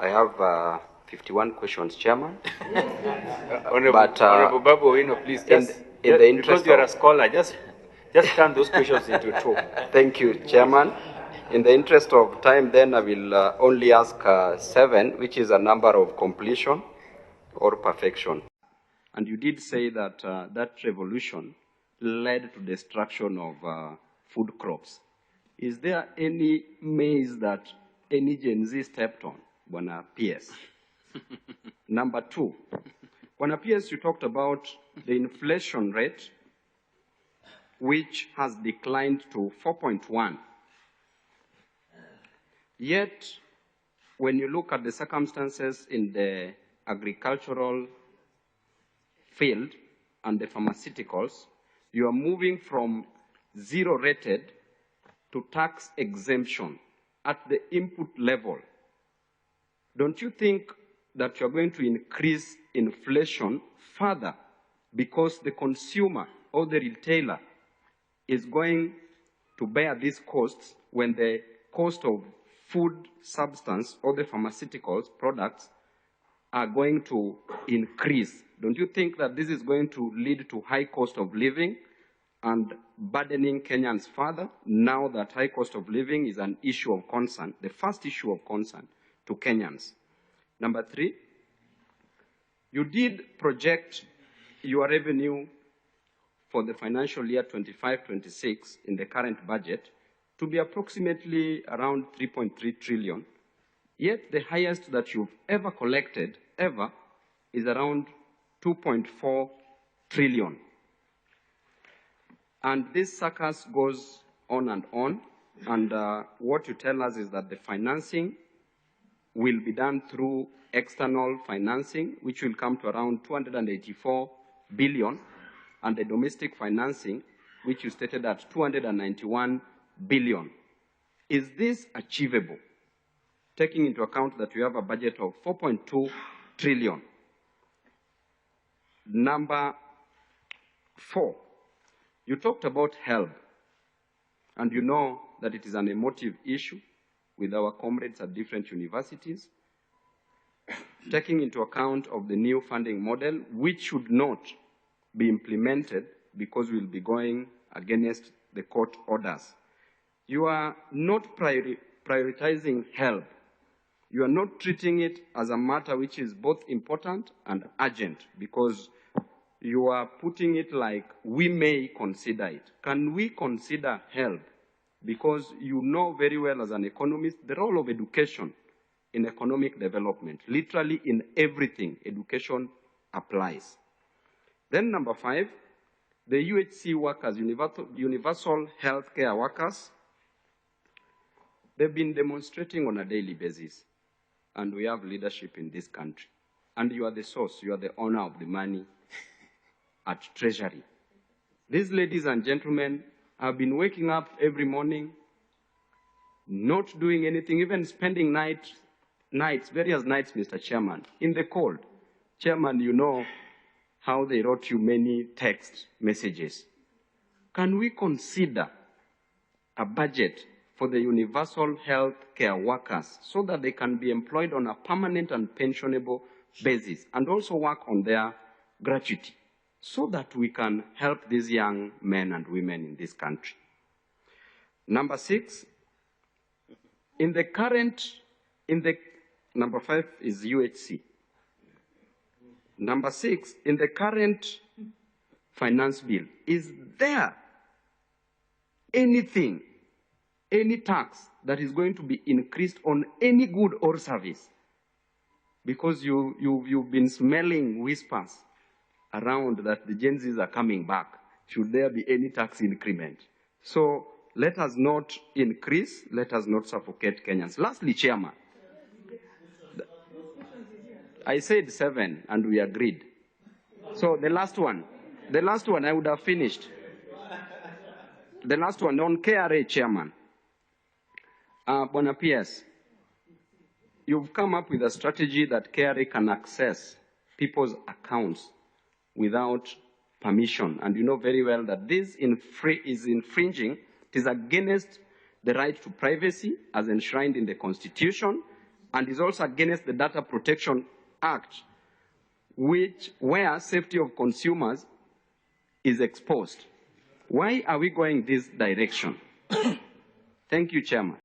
I have 51 questions, Chairman. Honorable Babu Owino, please, because you're a scholar, just turn those questions into two. Thank you, Chairman. In the interest of time, then I will only ask 7, which is a number of completion or perfection. And you did say that that revolution led to destruction of food crops. Is there any maize that any Gen Z stepped on, Bwana PS? Number 2, Bwana PS, you talked about the inflation rate, which has declined to 4.1. Yet, when you look at the circumstances in the agricultural field and the pharmaceuticals, you are moving from zero rated to tax exemption at the input level. Don't you think that you're going to increase inflation further because the consumer or the retailer is going to bear these costs when the cost of food substance or the pharmaceuticals products are going to increase? Don't you think that this is going to lead to high cost of living and burdening Kenyans further, now that high cost of living is an issue of concern, the first issue of concern to Kenyans? Number 3, you did project your revenue for the financial year 25-26 in the current budget to be approximately around 3.3 trillion, yet the highest that you've ever collected, is around 2.4 trillion. And this circus goes on, and what you tell us is that the financing will be done through external financing, which will come to around 284 billion, and the domestic financing, which you stated at 291 billion. Is this achievable, taking into account that we have a budget of 4.2 trillion? Number 4, you talked about HELB, and you know that it is an emotive issue with our comrades at different universities, taking into account of the new funding model, which should not be implemented because we'll be going against the court orders. You are not prioritizing HELB. You are not treating it as a matter which is both important and urgent, because you are putting it like, we may consider it. Can we consider HELB? Because you know very well as an economist the role of education in economic development. Literally in everything, education applies. Then number 5, the UHC workers, universal healthcare workers, they've been demonstrating on a daily basis. And we have leadership in this country. And you are the source, you are the owner of the money at Treasury. These ladies and gentlemen have been waking up every morning, not doing anything, even spending various nights, Mr. Chairman, in the cold. Chairman, you know how they wrote you many text messages. Can we consider a budget for the universal health care workers so that they can be employed on a permanent and pensionable basis, and also work on their gratuity, so that we can help these young men and women in this country? Number 6, number 5 is UHC. Number 6, in the current finance bill, is there anything, any tax that is going to be increased on any good or service? Because you've been smelling whispers around that the Gen Zs are coming back. Should there be any tax increment? So let us not increase, let us not suffocate Kenyans. Lastly, Chairman, I said 7 and we agreed. So the last one I would have finished. The last one on KRA, Chairman. Bwana PS, you've come up with a strategy that KRA can access people's accounts without permission. And you know very well that this is infringing, it is against the right to privacy as enshrined in the Constitution and is also against the Data Protection Act, where safety of consumers is exposed. Why are we going this direction? Thank you, Chairman.